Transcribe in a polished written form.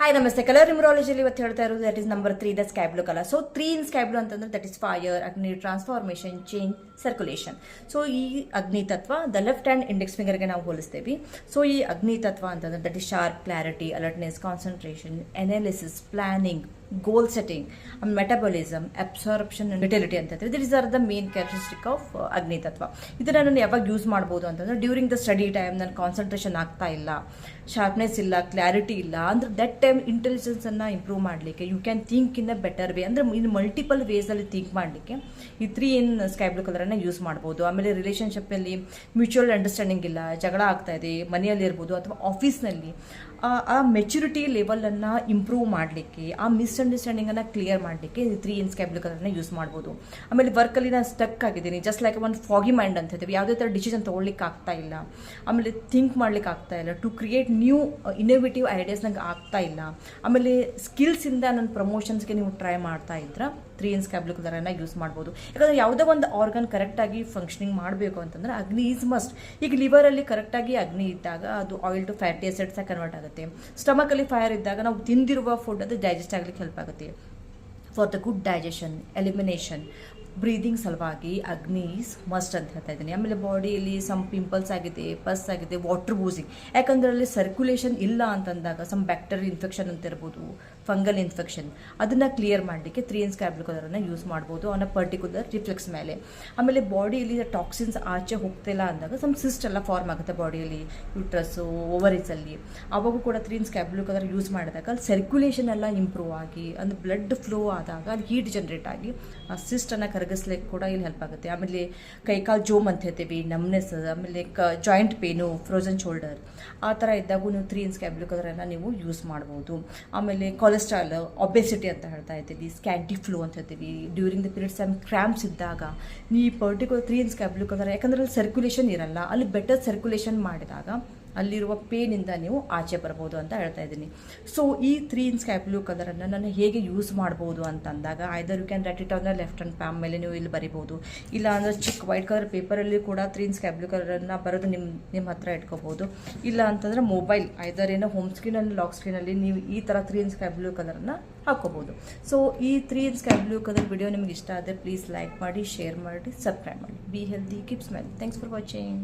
Hi ನಮಸ್ತೆ. Colour ನ್ಯೂಮರಾಲಜಿಯಲ್ಲಿ ಇವತ್ತು ಹೇಳ್ತಾ ಇರೋದು that is number 3 the sky blue colour. So 3 in sky blue ಅಂತಂದ್ರೆ ದಟ್ ಇಸ್ ಫೈರ್, ಅಗ್ನಿ, ಟ್ರಾನ್ಸ್ಫಾರ್ಮೇಶನ್, ಚೇಂಜ್, ಸರ್ಕ್ಯುಲೇಷನ್. ಸೊ ಈ ಅಗ್ನಿ ತತ್ವ ದ ಲೆಫ್ಟ್ ಹ್ಯಾಂಡ್ ಇಂಡೆಕ್ಸ್ ಫಿಂಗರ್ಗೆ ನಾವು ಹೋಲಿಸ್ತೇವೆ. ಸೊ ಈ ಅಗ್ನಿ ತತ್ವ ಅಂತಂದ್ರೆ that is sharp, clarity, alertness, concentration, analysis, planning, goal setting, metabolism, absorption, vitality ಅಂತ ಹೇಳ್ತೀವಿ. These are the main characteristic of ಅಗ್ನಿ ತತ್ವ. ಇದನ್ನ ನಾನು ಯಾವಾಗ ಯೂಸ್ ಮಾಡ್ಬೋದು ಅಂತಂದ್ರೆ ಡ್ಯೂರಿಂಗ್ ದ ಸ್ಟಡಿ ಟೈಮ್ ನನ್ನ ಕಾನ್ಸಂಟ್ರೇಷನ್ ಆಗ್ತಾ ಇಲ್ಲ, ಶಾರ್ಪ್ನೆಸ್ ಇಲ್ಲ, ಕ್ಲಾರಿಟಿ ಇಲ್ಲ ಅಂದ್ರೆ ದಟ್ ಟೈಮ್ ಇಂಟೆಲಿಜೆನ್ಸ್ ಅನ್ನ ಇಂಪ್ರೂವ್ ಮಾಡಲಿಕ್ಕೆ you can think in a better way. ಅಂದ್ರೆ ಇನ್ ಮಲ್ಟಿಪಲ್ ವೇಸ್ ಅಲ್ಲಿ ಥಿಂಕ್ ಮಾಡಲಿಕ್ಕೆ ಈ 3 ಇನ್ ಸ್ಕೈ ಬ್ಲೂ ಕಲರ್ ಅನ್ನ ಯೂಸ್ ಮಾಡ್ಬೋದು. ಆಮೇಲೆ ರಿಲೇಶನ್ಶಿಪ್ ಅಲ್ಲಿ ಮ್ಯೂಚುವಲ್ ಅಂಡರ್ಸ್ಟ್ಯಾಂಡಿಂಗ್ ಇಲ್ಲ, ಜಗಳ ಆಗ್ತಾ ಇದೆ, ಮನೆಯಲ್ಲಿ ಇರ್ಬೋದು ಅಥವಾ ಆಫೀಸ್ನಲ್ಲಿ ಆ ಮೆಚುರಿಟಿ ಲೆವೆಲ್ ಅನ್ನ ಇಂಪ್ರೂವ್ ಮಾಡಲಿಕ್ಕೆ, ಆ ಮಿಸ್ಅಂಡರ್ಸ್ಟ್ಯಾಂಡಿಂಗ್ ಅನ್ನ ಕ್ಲಿಯರ್ ಮಾಡಲಿಕ್ಕೆ 3 ಇನ್ ಸ್ಕೈ ಬ್ಲೂ ಕಲರ್ನ ಯೂಸ್ ಮಾಡ್ಬೋದು. ಆಮೇಲೆ ವರ್ಕಲ್ಲಿ ನಾನು ಸ್ಟಕ್ ಆಗಿದ್ದೀನಿ, ಜಸ್ಟ್ ಲೈಕ್ ಒಂದು ಫಾಗಿ ಮೈಂಡ್ ಅಂತ ಹೇಳ್ತೀವಿ. ಯಾವುದೇ ಥರ ಡಿಸಿಷನ್ ತೊಗೊಳ್ಲಿಕ್ಕೆ ಆಗ್ತಾ ಇಲ್ಲ, ಆಮೇಲೆ ಥಿಂಕ್ ಮಾಡ್ಲಿಕ್ಕೆ ಆಗ್ತಾ ಇಲ್ಲ, to create new innovative ideas ನಂಗೆ ಆಗ್ತಾ ಇಲ್ಲ. ಆಮೇಲೆ ಸ್ಕಿಲ್ಸಿಂದ ನನ್ನ ಪ್ರಮೋಷನ್ಸ್ಗೆ ನೀವು ಟ್ರೈ ಮಾಡ್ತಾ ಇದ್ರೆ 3 ಇನ್ ಸ್ಕೈ ಬ್ಲೂ ಕಲರನ್ನು ಯೂಸ್ ಮಾಡ್ಬೋದು. ಯಾಕಂದರೆ ಯಾವುದೇ ಒಂದು ಆರ್ಗನ್ ಕರೆಕ್ಟಾಗಿ ಫಂಕ್ಷನಿಂಗ್ ಮಾಡಬೇಕು ಅಂತಂದ್ರೆ ಅಗ್ನಿ ಈಸ್ ಮಸ್ಟ್. ಈಗ ಲಿವರಲ್ಲಿ ಕರೆಕ್ಟಾಗಿ ಅಗ್ನಿ ಇದ್ದಾಗ ಅದು oil to fatty acids convert ಆಗುತ್ತೆ. ಸ್ಟಮಕಲ್ಲಿ ಫೈರ್ ಇದ್ದಾಗ ನಾವು ತಿಂದಿರುವ ಫುಡ್ ಅದು ಡೈಜೆಸ್ಟ್ ಆಗಲಿಕ್ಕೆ ಹೆಲ್ಪ್ ಆಗುತ್ತೆ. For the good digestion, elimination, breathing ಸಲುವಾಗಿ ಅಗ್ನಿ ಈಸ್ ಮಸ್ಟ್ ಅಂತ ಹೇಳ್ತಾ ಇದ್ದೀನಿ. ಆಮೇಲೆ ಬಾಡಿಯಲ್ಲಿ ಸಮ್ ಪಿಂಪಲ್ಸ್ ಆಗಿದೆ, ಪಸ್ ಆಗಿದೆ, ವಾಟರ್ ಬೂಸಿಂಗ್, ಯಾಕಂದ್ರೆ ಅಲ್ಲಿ ಸರ್ಕ್ಯುಲೇಷನ್ ಇಲ್ಲ ಅಂತಂದಾಗ ಸಮ್ ಬ್ಯಾಕ್ಟೀರಿಯಲ್ ಇನ್ಫೆಕ್ಷನ್ ಅಂತ ಇರ್ಬೋದು, ಫಂಗಲ್ ಇನ್ಫೆಕ್ಷನ್, ಅದನ್ನು ಕ್ಲಿಯರ್ ಮಾಡಲಿಕ್ಕೆ 3 ಇನ್ ಸ್ಕೈ ಬ್ಲೂ ಕಲರನ್ನು ಯೂಸ್ ಮಾಡ್ಬೋದು ಆನ್ ಅ ಪರ್ಟಿಕ್ಯುಲರ್ ರಿಫ್ಲೆಕ್ಸ್ ಮೇಲೆ. ಆಮೇಲೆ ಬಾಡಿಯಲ್ಲಿ ಟಾಕ್ಸಿನ್ಸ್ ಆಚೆ ಹೋಗ್ತಿಲ್ಲ ಅಂದಾಗ ಸಮ್ ಸಿಸ್ಟ್ ಎಲ್ಲ ಫಾರ್ಮ್ ಆಗುತ್ತೆ ಬಾಡಿಯಲ್ಲಿ, ಯೂಟ್ರಸ್ಸು, ಓವರೀಸಲ್ಲಿ. ಅವಾಗೂ ಕೂಡ 3 in sky blue colour use ಮಾಡಿದಾಗ ಅಲ್ಲಿ ಸರ್ಕ್ಯುಲೇಷನ್ ಎಲ್ಲ ಇಂಪ್ರೂವ್ ಆಗಿ ಅಂದರೆ ಬ್ಲಡ್ ಫ್ಲೋ ಆದಾಗ ಅಲ್ಲಿ ಹೀಟ್ ಜನರೇಟ್ ಆಗಿ ಆ ಸಿಸ್ಟನ್ನು ಕರಗಿಸ್ಲಿಕ್ಕೆ ಕೂಡ ಇಲ್ಲಿ ಹೆಲ್ಪ್ ಆಗುತ್ತೆ. ಆಮೇಲೆ ಕೈಕಾಲು ಜೋಮ್ ಅಂತ ಹೇಳ್ತೀವಿ, ನಮ್ನೆಸ್, ಆಮೇಲೆ ಜಾಯಿಂಟ್ ಪೇನು, ಫ್ರೋಸನ್ ಶೋಲ್ಡರ್, ಆ ಥರ ಇದ್ದಾಗೂ ನೀವು 3 ಇನ್ ಸ್ಕೈ ಬ್ಲೂ ಕಲರನ್ನು ನೀವು ಯೂಸ್ ಮಾಡ್ಬೋದು. ಆಮೇಲೆ ಕೊಲೆಸ್ಟ್ರಾಲ್, ಒಬೆಸಿಟಿ ಅಂತ ಹೇಳ್ತಾ ಇದ್ದೀವಿ, ಸ್ಕ್ಯಾಂಟಿ ಫ್ಲೋ ಅಂತ ಹೇಳ್ತೀವಿ, during the periods time cramps ಇದ್ದಾಗ ಈ particular 3 in sky blue colour, ಯಾಕಂದ್ರೆ ಅಲ್ಲಿ ಸರ್ಕ್ಯುಲೇಷನ್ ಇರಲ್ಲ, ಅಲ್ಲಿ ಬೆಟರ್ ಸರ್ಕ್ಯುಲೇಷನ್ ಮಾಡಿದಾಗ ಅಲ್ಲಿರುವ ಪೇನಿಂದ ನೀವು ಆಚೆ ಬರ್ಬೋದು ಅಂತ ಹೇಳ್ತಾ ಇದ್ದೀನಿ. ಸೊ ಈ 3 ಇನ್ ಸ್ಕೈ ಬ್ಲೂ ಕಲರನ್ನು ನಾನು ಹೇಗೆ ಯೂಸ್ ಮಾಡ್ಬೋದು ಅಂತಂದಾಗ either you can write it on the left hand palm ಮೇಲೆ ನೀವು ಇಲ್ಲಿ ಬರಿಬೋದು, ಇಲ್ಲ ಅಂದರೆ ಚಿಕ್ಕ ವೈಟ್ ಕಲರ್ ಪೇಪರಲ್ಲಿ ಕೂಡ 3 ಇನ್ ಸ್ಕೈ ಬ್ಲೂ ಕಲರನ್ನು ಬರೋದು ನಿಮ್ಮ ಹತ್ರ ಇಟ್ಕೋಬೋದು. ಇಲ್ಲ ಅಂತಂದರೆ ಮೊಬೈಲ್ ಐದರ್ ಏನೋ ಹೋಮ್ ಸ್ಕ್ರೀನಲ್ಲಿ, ಲಾಕ್ ಸ್ಕ್ರೀನಲ್ಲಿ ನೀವು ಈ ಥರ 3 ಇನ್ ಸ್ಕೈ ಬ್ಲೂ ಕಲರನ್ನು ಹಾಕೋಬೋದು. ಸೊ ಈ 3 in sky blue colour video ನಿಮ್ಗೆ ಇಷ್ಟ ಆದರೆ ಪ್ಲೀಸ್ ಲೈಕ್ ಮಾಡಿ, ಶೇರ್ ಮಾಡಿ, ಸಬ್ಸ್ಕ್ರೈಬ್ ಮಾಡಿ. Be healthy, keep smile. Thanks for watching.